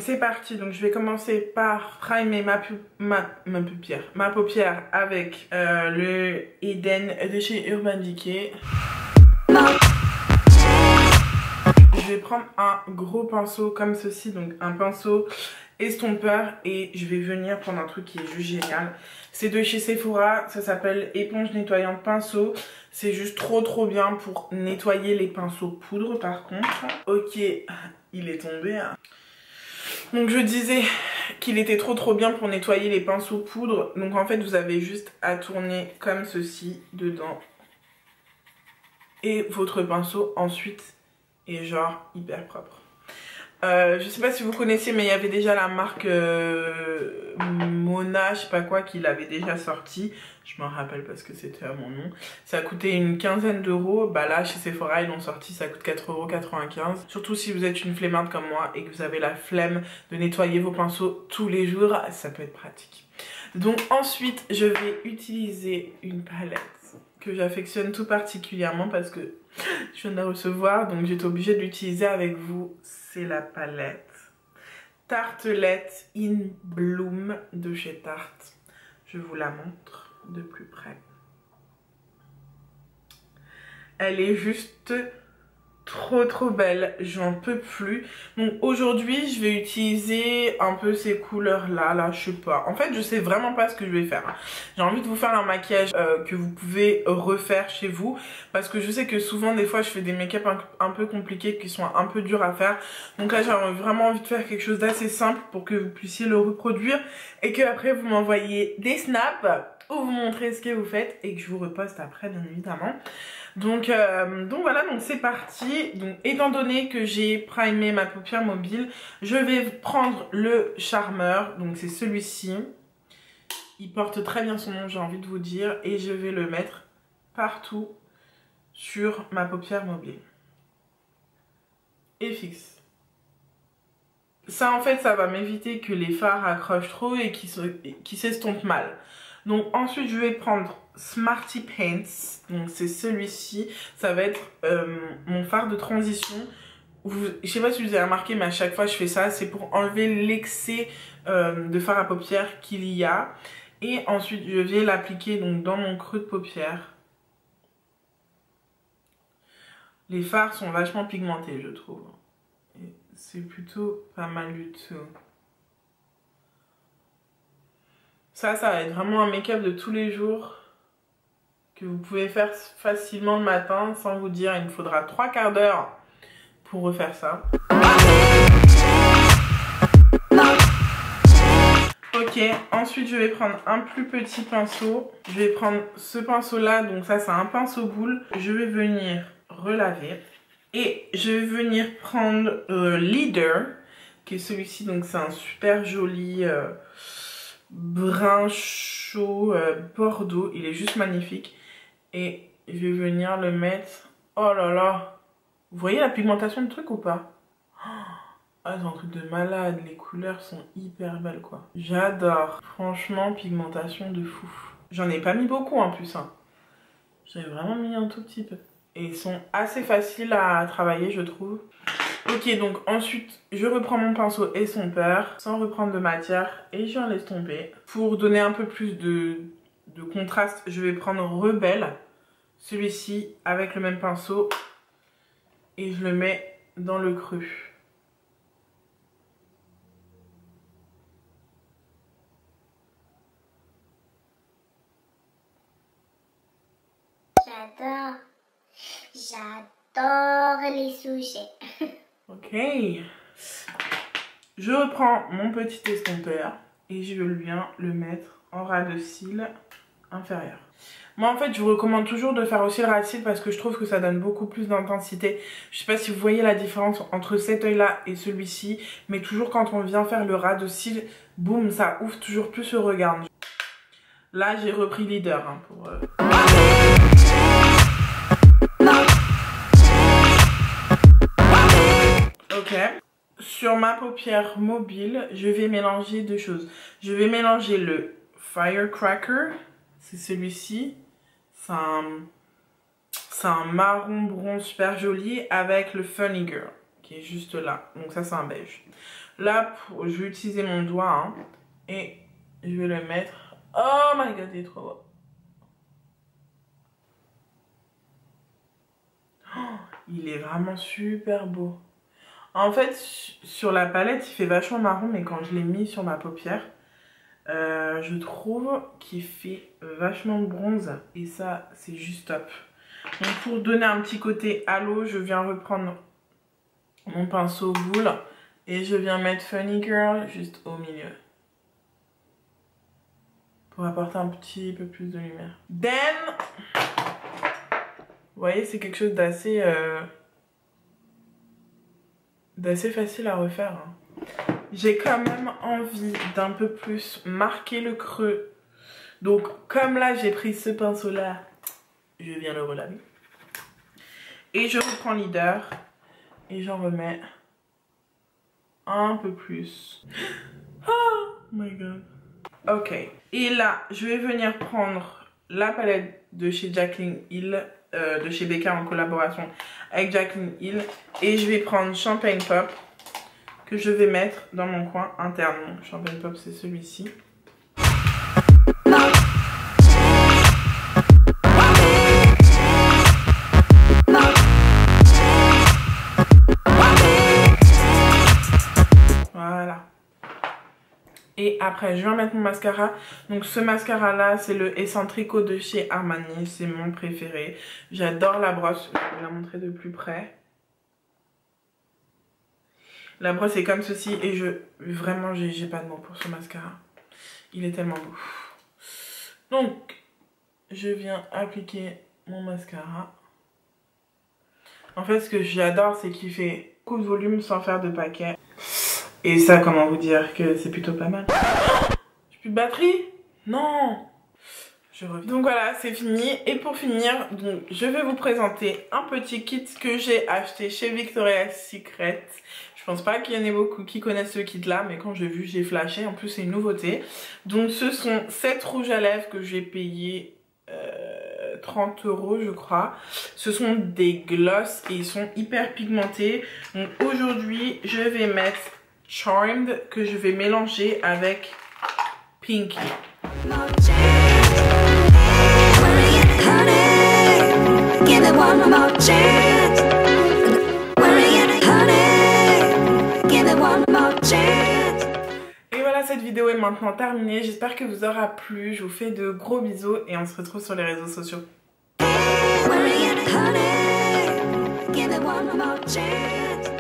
c'est parti, donc je vais commencer par primer ma paupière avec le Eden de chez Urban Decay. Je vais prendre un gros pinceau comme ceci, donc un pinceau estompeur, et je vais venir prendre un truc qui est juste génial. C'est de chez Sephora, ça s'appelle éponge nettoyante pinceau. C'est juste trop bien pour nettoyer les pinceaux poudre par contre. Ok, il est tombé. Hein. Donc je disais qu'il était trop bien pour nettoyer les pinceaux poudre. Donc en fait vous avez juste à tourner comme ceci dedans. Et votre pinceau ensuite est genre hyper propre. Je sais pas si vous connaissez, mais il y avait déjà la marque Mona, je sais pas quoi, qui l'avait déjà sorti. Je m'en rappelle parce que c'était à mon nom. Ça coûtait une quinzaine d'euros. Bah là, chez Sephora, ils l'ont sorti, ça coûte 4,95 €. Surtout si vous êtes une flemmarde comme moi et que vous avez la flemme de nettoyer vos pinceaux tous les jours, ça peut être pratique. Donc ensuite, je vais utiliser une palette que j'affectionne tout particulièrement parce que je viens de la recevoir, donc j'étais obligée de l'utiliser avec vous. C'est la palette Tartelette in Bloom de chez Tarte. Je vous la montre de plus près. Elle est juste trop belle, j'en peux plus. Donc aujourd'hui je vais utiliser un peu ces couleurs là, je sais pas. En fait je sais vraiment pas ce que je vais faire. J'ai envie de vous faire un maquillage que vous pouvez refaire chez vous. Parce que je sais que souvent des fois je fais des make-up un peu compliqués qui sont un peu durs à faire. Donc là j'ai vraiment envie de faire quelque chose d'assez simple pour que vous puissiez le reproduire. Et que après vous m'envoyez des snaps ou vous montrez ce que vous faites et que je vous reposte après bien évidemment. Donc voilà, donc c'est parti. Donc étant donné que j'ai primé ma paupière mobile, je vais prendre le charmeur. Donc c'est celui-ci. Il porte très bien son nom, j'ai envie de vous dire. Et je vais le mettre partout sur ma paupière mobile. Et fixe. Ça en fait, ça va m'éviter que les fards accrochent trop et qui s'estompent mal. Donc ensuite je vais prendre Smarty Paints, donc c'est celui-ci, ça va être mon fard de transition. Je sais pas si vous avez remarqué, mais à chaque fois je fais ça, c'est pour enlever l'excès de fard à paupières qu'il y a. Et ensuite je vais l'appliquer donc dans mon creux de paupière. Les fards sont vachement pigmentés je trouve. C'est plutôt pas mal du tout. Ça va être vraiment un make-up de tous les jours que vous pouvez faire facilement le matin sans vous dire il me faudra 3/4 d'heure pour refaire ça. Ok, ensuite je vais prendre un plus petit pinceau. Je vais prendre ce pinceau là, donc ça c'est un pinceau boule. Je vais venir relaver et je vais venir prendre Leader, qui est celui-ci, donc c'est un super joli brun chaud bordeaux, il est juste magnifique. Et je vais venir le mettre. Oh là là, vous voyez la pigmentation du truc ou pas? Ah, c'est un truc de malade, les couleurs sont hyper belles quoi. J'adore, franchement pigmentation de fou. J'en ai pas mis beaucoup en plus hein. J'en ai vraiment mis un tout petit peu. Et ils sont assez faciles à travailler je trouve. Ok, donc ensuite je reprends mon pinceau estompeur sans reprendre de matière et je viens l'estomper. Pour donner un peu plus de contraste, je vais prendre Rebelle, celui-ci avec le même pinceau et je le mets dans le creux. J'adore les sujets. Ok. Je reprends mon petit estompeur et je viens le mettre en ras de cils inférieur. Moi en fait je vous recommande toujours de faire aussi le ras de cils parce que je trouve que ça donne beaucoup plus d'intensité. Je sais pas si vous voyez la différence entre cet œil là et celui-ci, mais toujours quand on vient faire le ras de cils, boum, ça ouvre toujours plus le regard. Là j'ai repris Leader hein, pour... Ok. Sur ma paupière mobile, je vais mélanger deux choses. Je vais mélanger le Firecracker, c'est celui-ci. C'est un marron bronze super joli avec le Funny Girl, qui est juste là. Donc ça c'est un beige. Là, je vais utiliser mon doigt hein, et je vais le mettre. Oh my god, il est trop beau. Oh, il est vraiment super beau. En fait, sur la palette, il fait vachement marron, mais quand je l'ai mis sur ma paupière, je trouve qu'il fait vachement bronze. Et ça, c'est juste top. Donc pour donner un petit côté halo, je viens reprendre mon pinceau boule et je viens mettre Funny Girl juste au milieu. Pour apporter un petit peu plus de lumière. Then, vous voyez, c'est quelque chose d'assez facile à refaire. Hein. J'ai quand même envie d'un peu plus marquer le creux. Donc, comme là, j'ai pris ce pinceau-là, je viens le relaver. Et je reprends leader et j'en remets un peu plus. Oh my god. Ok. Et là, je vais venir prendre la palette de chez Jaclyn Hill, de chez Becca en collaboration avec Jaclyn Hill. Et je vais prendre Champagne Pop que je vais mettre dans mon coin interne. Champagne Pop, c'est celui-ci. Voilà. Et après, je vais mettre mon mascara. Donc ce mascara-là, c'est le Eccentrico de chez Armani. C'est mon préféré. J'adore la brosse. Je vais la montrer de plus près. La brosse est comme ceci. Et vraiment, j'ai pas de mots pour ce mascara. Il est tellement beau. Donc, je viens appliquer mon mascara. En fait, ce que j'adore, c'est qu'il fait beaucoup de volume sans faire de paquet. Et ça, comment vous dire que c'est plutôt pas mal. J'ai plus de batterie? Non. Je reviens. Donc voilà, c'est fini. Et pour finir, donc, je vais vous présenter un petit kit que j'ai acheté chez Victoria's Secret. Je pense pas qu'il y en ait beaucoup qui connaissent ce kit là, mais quand j'ai vu, j'ai flashé. En plus, c'est une nouveauté. Donc ce sont 7 rouges à lèvres que j'ai payé 30 € je crois. Ce sont des gloss et ils sont hyper pigmentés. Donc aujourd'hui, je vais mettre Charmed que je vais mélanger avec Pinky. Et voilà, cette vidéo est maintenant terminée. J'espère que vous aura plu. Je vous fais de gros bisous et on se retrouve sur les réseaux sociaux. Give it one more chance.